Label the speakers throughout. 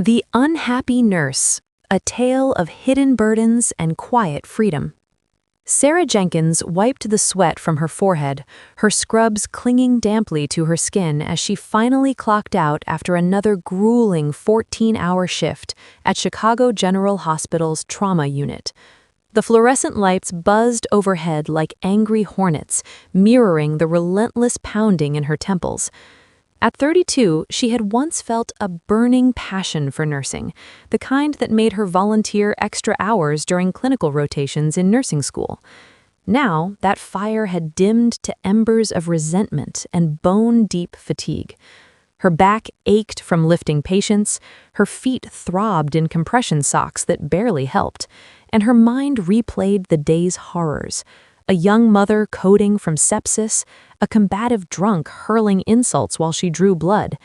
Speaker 1: The Unhappy Nurse, a tale of hidden burdens and quiet freedom. Sarah Jenkins wiped the sweat from her forehead, her scrubs clinging damply to her skin as she finally clocked out after another grueling 14-hour shift at Chicago General Hospital's trauma unit. The fluorescent lights buzzed overhead like angry hornets, mirroring the relentless pounding in her temples. At 32, she had once felt a burning passion for nursing, the kind that made her volunteer extra hours during clinical rotations in nursing school. Now, that fire had dimmed to embers of resentment and bone-deep fatigue. Her back ached from lifting patients, her feet throbbed in compression socks that barely helped, and her mind replayed the day's horrors. A young mother coding from sepsis, a combative drunk hurling insults while she drew blood,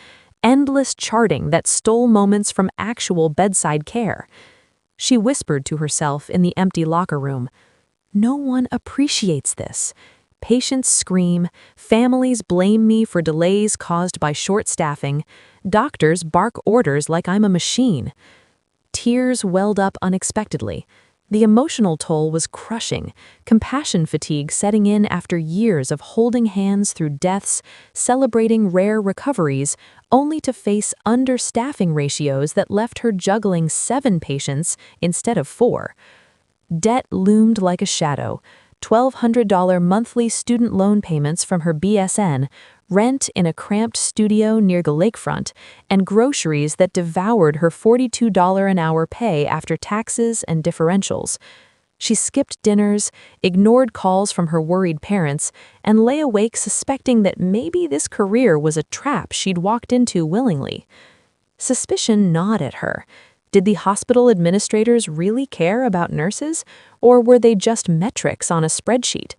Speaker 1: endless charting that stole moments from actual bedside care. She whispered to herself in the empty locker room, "No one appreciates this. Patients scream, families blame me for delays caused by short staffing, doctors bark orders like I'm a machine." Tears welled up unexpectedly. The emotional toll was crushing, compassion fatigue setting in after years of holding hands through deaths, celebrating rare recoveries, only to face understaffing ratios that left her juggling 7 patients instead of 4. Debt loomed like a shadow. $1,200 monthly student loan payments from her BSN, rent in a cramped studio near the lakefront, and groceries that devoured her $42 an hour pay after taxes and differentials. She skipped dinners, ignored calls from her worried parents, and lay awake suspecting that maybe this career was a trap she'd walked into willingly. Suspicion gnawed at her. Did the hospital administrators really care about nurses, or were they just metrics on a spreadsheet?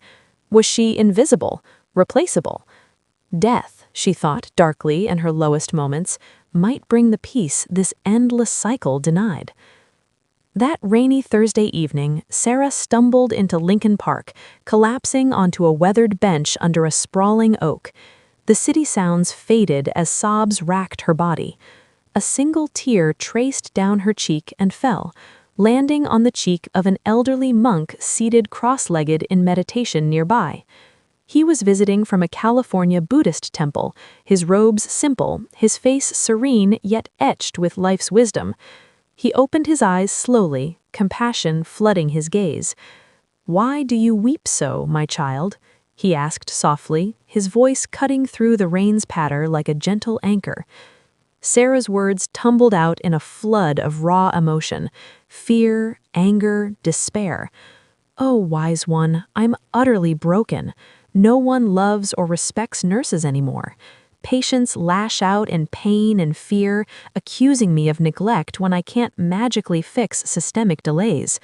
Speaker 1: Was she invisible, replaceable? Death, she thought darkly in her lowest moments, might bring the peace this endless cycle denied. That rainy Thursday evening, Sarah stumbled into Lincoln Park, collapsing onto a weathered bench under a sprawling oak. The city sounds faded as sobs racked her body. A single tear traced down her cheek and fell, landing on the cheek of an elderly monk seated cross-legged in meditation nearby. He was visiting from a California Buddhist temple, his robes simple, his face serene yet etched with life's wisdom. He opened his eyes slowly, compassion flooding his gaze. "Why do you weep so, my child?" he asked softly, his voice cutting through the rain's patter like a gentle anchor. Sarah's words tumbled out in a flood of raw emotion, fear, anger, despair. "Oh, wise one, I'm utterly broken. No one loves or respects nurses anymore. Patients lash out in pain and fear, accusing me of neglect when I can't magically fix systemic delays.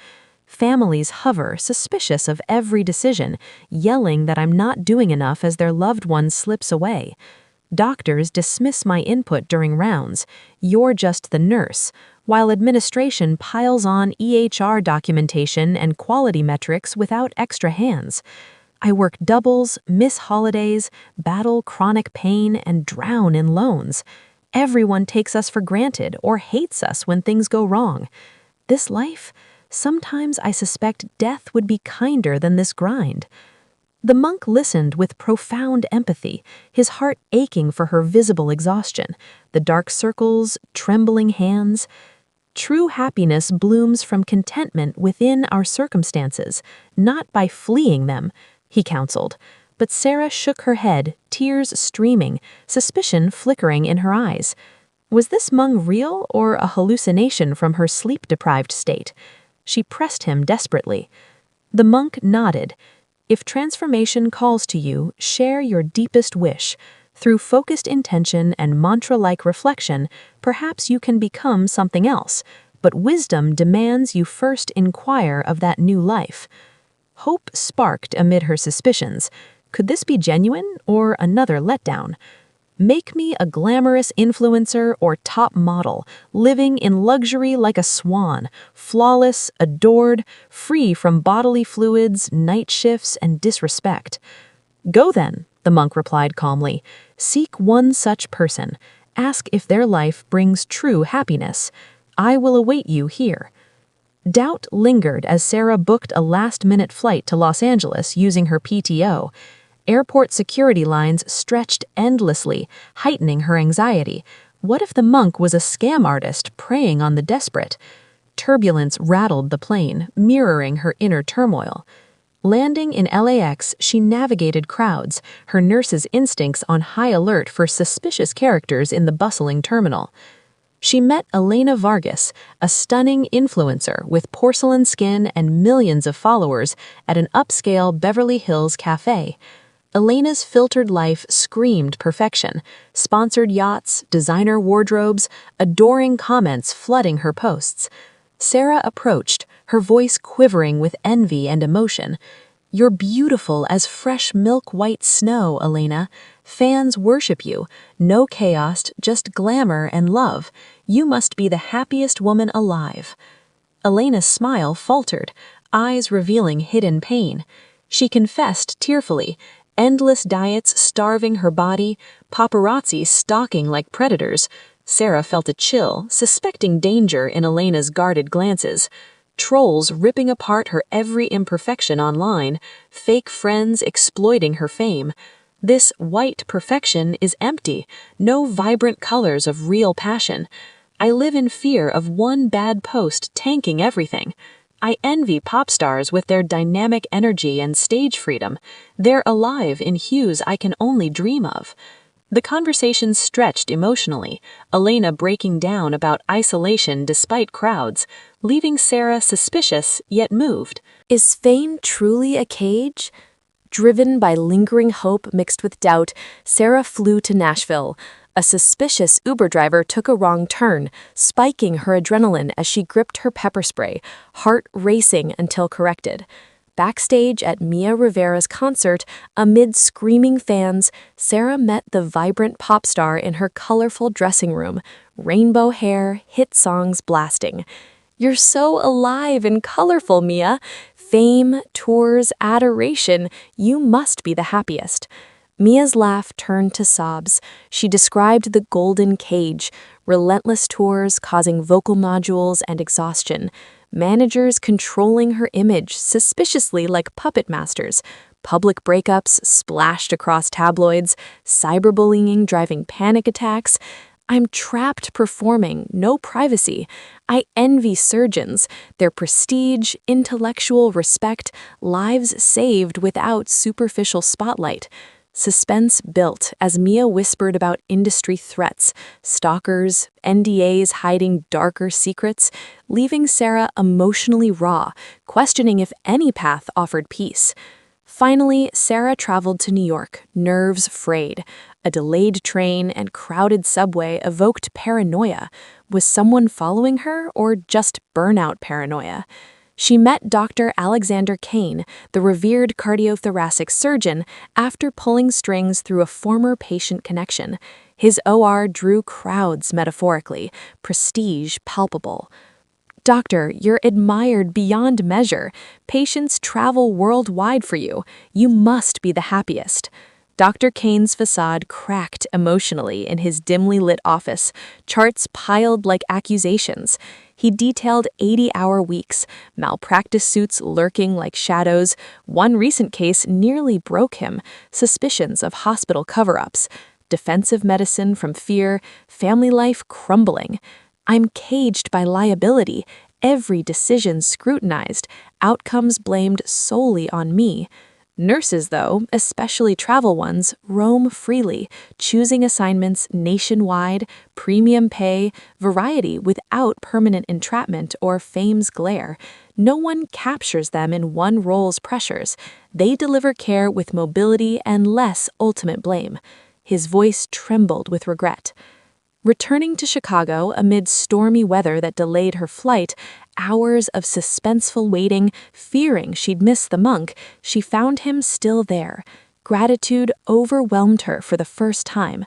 Speaker 1: Families hover, suspicious of every decision, yelling that I'm not doing enough as their loved one slips away. Doctors dismiss my input during rounds. You're just the nurse, while administration piles on EHR documentation and quality metrics without extra hands. I work doubles, miss holidays, battle chronic pain, and drown in loans. Everyone takes us for granted or hates us when things go wrong. This life, sometimes I suspect death would be kinder than this grind." The monk listened with profound empathy, his heart aching for her visible exhaustion, the dark circles, trembling hands. "True happiness blooms from contentment within our circumstances, not by fleeing them," he counseled. But Sarah shook her head, tears streaming, suspicion flickering in her eyes. Was this monk real or a hallucination from her sleep-deprived state? She pressed him desperately. The monk nodded. "If transformation calls to you, share your deepest wish. Through focused intention and mantra-like reflection, perhaps you can become something else, but wisdom demands you first inquire of that new life." Hope sparked amid her suspicions. Could this be genuine or another letdown? "Make me a glamorous influencer or top model, living in luxury like a swan, flawless, adored, free from bodily fluids, night shifts, and disrespect." "Go then," the monk replied calmly. "Seek one such person. Ask if their life brings true happiness. I will await you here." Doubt lingered as Sarah booked a last-minute flight to Los Angeles using her PTO. Airport security lines stretched endlessly, heightening her anxiety. What if the monk was a scam artist preying on the desperate? Turbulence rattled the plane, mirroring her inner turmoil. Landing in LAX, she navigated crowds, her nurse's instincts on high alert for suspicious characters in the bustling terminal. She met Elena Vargas, a stunning influencer with porcelain skin and millions of followers, at an upscale Beverly Hills cafe. Elena's filtered life screamed perfection: sponsored yachts, designer wardrobes, adoring comments flooding her posts. Sarah approached, her voice quivering with envy and emotion. "You're beautiful as fresh milk-white snow, Elena. Fans worship you. No chaos, just glamour and love. You must be the happiest woman alive." Elena's smile faltered, eyes revealing hidden pain. She confessed tearfully, endless diets starving her body, paparazzi stalking like predators. Sarah felt a chill, suspecting danger in Elena's guarded glances. Trolls ripping apart her every imperfection online, fake friends exploiting her fame. This white perfection is empty, no vibrant colors of real passion. I live in fear of one bad post tanking everything. I envy pop stars with their dynamic energy and stage freedom. They're alive in hues I can only dream of. The conversation stretched emotionally, Elena breaking down about isolation despite crowds, leaving Sarah suspicious yet moved. Is fame truly a cage? Driven by lingering hope mixed with doubt, Sarah flew to Nashville. A suspicious Uber driver took a wrong turn, spiking her adrenaline as she gripped her pepper spray, heart racing until corrected. Backstage at Mia Rivera's concert, amid screaming fans, Sarah met the vibrant pop star in her colorful dressing room, rainbow hair, hit songs blasting. "You're so alive and colorful, Mia. Fame, tours, adoration, you must be the happiest." Mia's laugh turned to sobs. She described the golden cage, relentless tours causing vocal nodules and exhaustion, managers controlling her image suspiciously like puppet masters, public breakups splashed across tabloids, cyberbullying driving panic attacks. "I'm trapped performing, no privacy. I envy surgeons, their prestige, intellectual respect, lives saved without superficial spotlight." Suspense built as Mia whispered about industry threats, stalkers, NDAs hiding darker secrets, leaving Sarah emotionally raw, questioning if any path offered peace. Finally, Sarah traveled to New York, nerves frayed. A delayed train and crowded subway evoked paranoia. Was someone following her, or just burnout paranoia? She met Dr. Alexander Kane, the revered cardiothoracic surgeon, after pulling strings through a former patient connection. His OR drew crowds metaphorically, prestige palpable. "Doctor, you're admired beyond measure. Patients travel worldwide for you. You must be the happiest." Dr. Kane's facade cracked emotionally in his dimly lit office, charts piled like accusations. He detailed 80-hour weeks, malpractice suits lurking like shadows. One recent case nearly broke him, suspicions of hospital cover-ups, defensive medicine from fear, family life crumbling. "I'm caged by liability, every decision scrutinized, outcomes blamed solely on me." Nurses, though, especially travel ones, roam freely, choosing assignments nationwide, premium pay, variety without permanent entrapment or fame's glare. No one captures them in one role's pressures. They deliver care with mobility and less ultimate blame. His voice trembled with regret. Returning to Chicago amid stormy weather that delayed her flight, hours of suspenseful waiting, fearing she'd miss the monk, she found him still there. Gratitude overwhelmed her for the first time.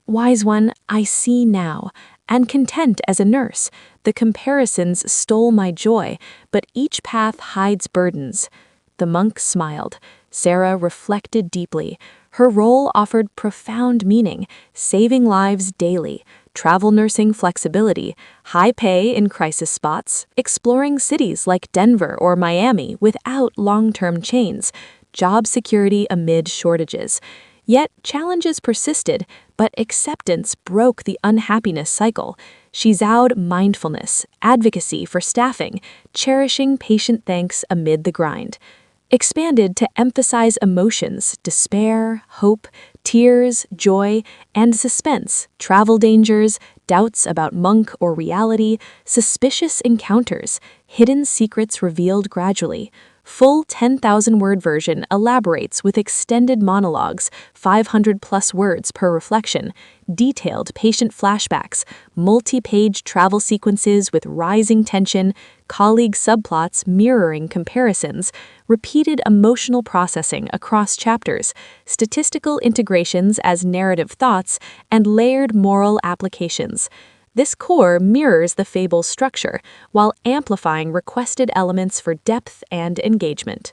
Speaker 1: "Wise one, I see now. And content as a nurse, the comparisons stole my joy, but each path hides burdens." The monk smiled. Sarah reflected deeply. Her role offered profound meaning, saving lives daily, travel nursing flexibility, high pay in crisis spots, exploring cities like Denver or Miami without long-term chains, job security amid shortages. Yet challenges persisted, but acceptance broke the unhappiness cycle. She vowed mindfulness, advocacy for staffing, cherishing patient thanks amid the grind. Expanded to emphasize emotions, despair, hope, tears, joy, and suspense, travel dangers, doubts about monk or reality, suspicious encounters, hidden secrets revealed gradually. Full 10,000-word version elaborates with extended monologues, 500-plus words per reflection, detailed patient flashbacks, multi-page travel sequences with rising tension, colleague subplots mirroring comparisons, repeated emotional processing across chapters, statistical integrations as narrative thoughts, and layered moral applications. This core mirrors the fable's structure, while amplifying requested elements for depth and engagement.